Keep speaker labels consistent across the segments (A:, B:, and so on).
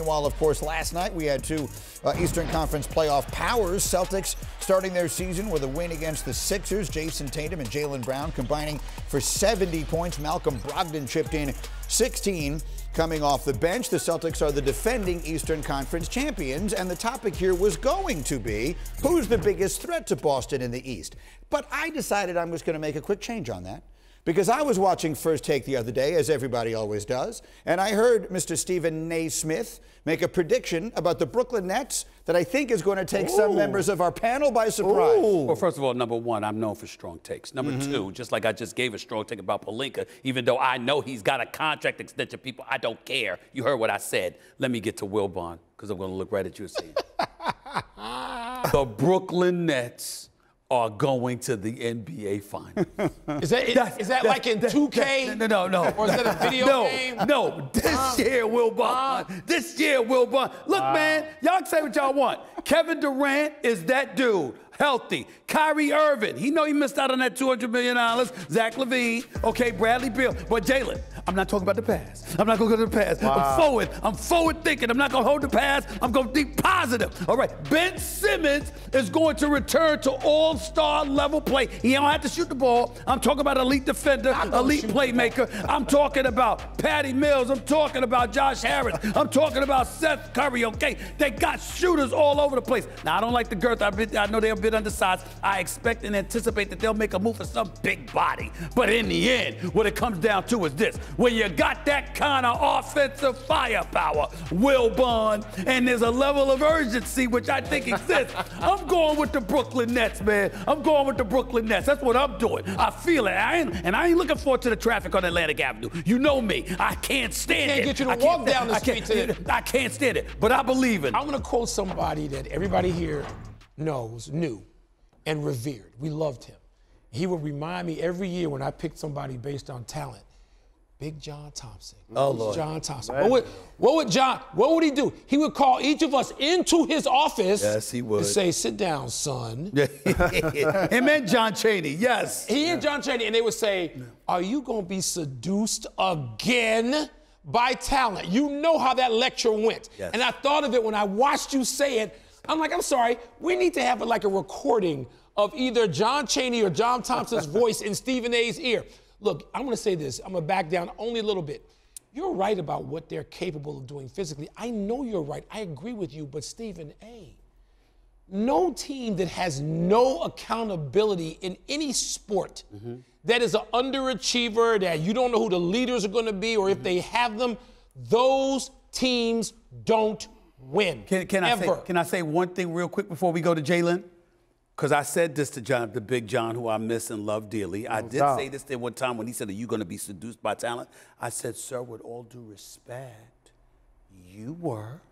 A: Meanwhile, of course, last night we had two Eastern Conference playoff powers. Celtics starting their season with a win against the Sixers. Jason Tatum and Jaylen Brown combining for 70 points. Malcolm Brogdon chipped in 16. Coming off the bench, the Celtics are the defending Eastern Conference champions, and the topic here was going to be, who's the biggest threat to Boston in the East? But I decided I was going to make a quick change on that, because I was watching First Take the other day, as everybody always does, and I heard Mr. Stephen Naismith make a prediction about the Brooklyn Nets that I think is going to take some members of our panel by surprise.
B: Well, first of all, number one, I'm known for strong takes. Number two, just like I just gave a strong take about Pelinka, even though I know he's got a contract extension, people, I don't care. You heard what I said. Let me get to Wilbon, because I'm going to look right at you and say, the Brooklyn Nets are going to the NBA Finals.
C: Is that like in 2K?
B: No.
C: Or is that a video game?
B: No, this year, Wilbon. This year, Wilbon. Look, man, y'all can say what y'all want. Kevin Durant is that dude. Healthy. Kyrie Irving, he know he missed out on that $200 million. Zach LaVine, okay, Bradley Beal. But Jalen, I'm not talking about the past. I'm not going to go to the past. I'm forward thinking. I'm not going to hold the past. I'm going to think positive. All right, Ben Simmons is going to return to all-star level play. He don't have to shoot the ball. I'm talking about elite defender, elite playmaker. I'm talking about Patty Mills. I'm talking about Josh Harris. I'm talking about Seth Curry, okay? They got shooters all over the place. Now, I don't like the girth. I know they're a bit undersized. I expect and anticipate that they'll make a move for some big body. But in the end, what it comes down to is this. When you got that kind of offensive firepower, Wilbon, and there's a level of urgency which I think exists, I'm going with the Brooklyn Nets, man. I'm going with the Brooklyn Nets. That's what I'm doing. I feel it. I ain't looking forward to the traffic on Atlantic Avenue. You know me. I can't stand it.
C: Can't get you to walk down the street today.
B: I can't stand it, but I believe in it.
C: I'm going to quote somebody that everybody here knew, and revered. We loved him. He would remind me every year when I picked somebody based on talent. Big John Thompson.
B: Oh, Lord.
C: John Thompson. What would he do? He would call each of us into his office.
B: Yes, he would.
C: And say, sit down, son.
B: Him and John Chaney, yes.
C: He and John Chaney, and they would say, are you going to be seduced again by talent? You know how that lecture went.
B: Yes.
C: And I thought of it when I watched you say it. I'm like, I'm sorry, we need to have like a recording of either John Chaney or John Thompson's voice in Stephen A's ear. Look, I'm going to say this. I'm going to back down only a little bit. You're right about what they're capable of doing physically. I know you're right. I agree with you. But Stephen A., no team that has no accountability in any sport that is an underachiever, that you don't know who the leaders are going to be or if they have them, those teams don't win.
B: Can I say one thing real quick before we go to Jalen? Because I said this to John, the big John, who I miss and love dearly. I did say this there one time when he said, are you going to be seduced by talent? I said, sir, with all due respect, you were.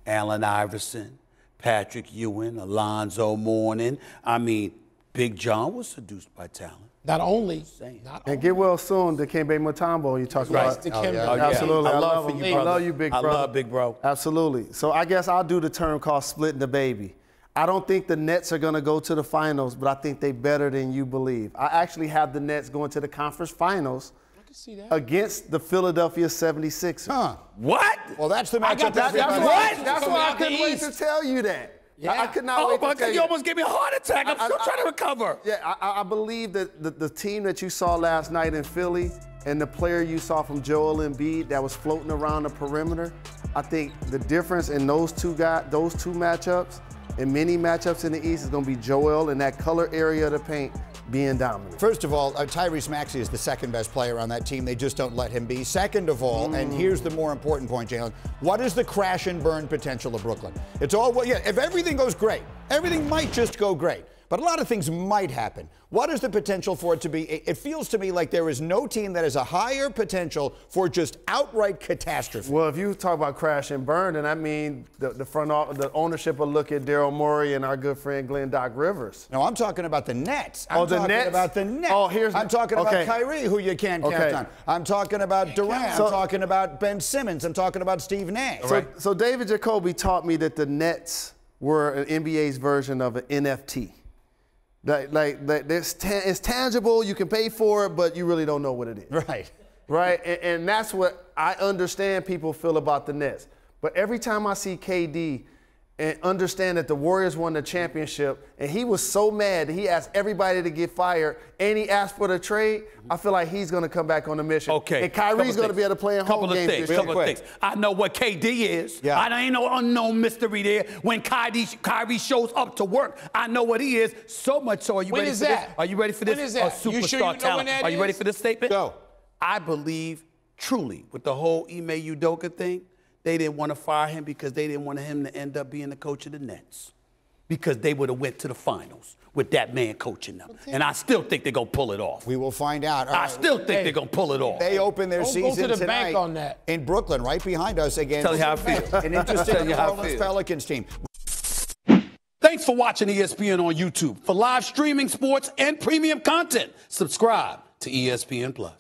B: Allen Iverson, Patrick Ewing, Alonzo Mourning. I mean, Big John was seduced by talent.
C: Not only.
D: And get well soon, Dikembe Mutombo. You talk about. Absolutely. I love you, big bro.
B: I love big bro.
D: Absolutely. So I guess I'll do the term called splitting the baby. I don't think the Nets are going to go to the finals, but I think they're better than you believe. I actually have the Nets going to the conference finals against the Philadelphia 76ers.
A: Huh.
B: What?
A: Well, that's the matchup.
D: That's why I couldn't wait to tell you that.
C: Yeah.
D: I could not wait to tell you.
B: You almost gave me a heart attack. I'm still trying to recover.
D: Yeah, I believe that the team that you saw last night in Philly and the player you saw from Joel Embiid that was floating around the perimeter, I think the difference in those two matchups and many matchups in the East is going to be Joel in that color area of the paint being dominant.
A: First of all, Tyrese Maxey is the second best player on that team. They just don't let him be. Second of all, and here's the more important point, Jalen, what is the crash and burn potential of Brooklyn? It's all, well, yeah, if everything goes great, everything might just go great. But a lot of things might happen. What is the potential for it to be? It feels to me like there is no team that has a higher potential for just outright catastrophe.
D: Well, if you talk about crash and burn, then I mean the ownership will look at Daryl Morey and our good friend Glenn Doc Rivers.
A: No, I'm talking about the Nets. I'm
D: the Nets?
A: about the Nets.
D: Oh,
A: I'm talking about Kyrie, who you can't count on. I'm talking about Durant. I'm talking about Ben Simmons. I'm talking about Steve Nash.
D: So David Jacoby taught me that the Nets were an NBA's version of an NFT. It's tangible, you can pay for it, but you really don't know what it is.
A: Right.
D: Right? And that's what I understand people feel about the Nets. But every time I see KD and understand that the Warriors won the championship, and he was so mad that he asked everybody to get fired, and he asked for the trade, I feel like he's going to come back on the mission.
B: Okay.
D: And Kyrie's going to be able to play in home games this year.
B: Couple of things. I know what KD is.
A: Yeah.
B: I ain't no unknown mystery there. When Kyrie shows up to work, I know what he is. So much so. Are you ready for this? Are you ready for this?
C: When is that?
B: Superstar
C: You sure you know
B: talent.
C: when that
B: Are you ready
C: is?
B: for this statement?
A: Go.
B: I believe truly with the whole Ime Udoka thing, they didn't want to fire him because they didn't want him to end up being the coach of the Nets. Because they would have went to the finals with that man coaching them. And I still think they're going to pull it off.
A: We will find out.
B: I still think they're going to pull it off.
A: They open their
C: Don't
A: season
C: go to the
A: tonight
C: bank on that.
A: in Brooklyn, right behind us against
B: Tell you how I feel.
A: an interesting
B: Tell you how I
A: New Orleans
B: feel.
A: Pelicans team.
B: Thanks for watching ESPN on YouTube. For live streaming sports and premium content, subscribe to ESPN+.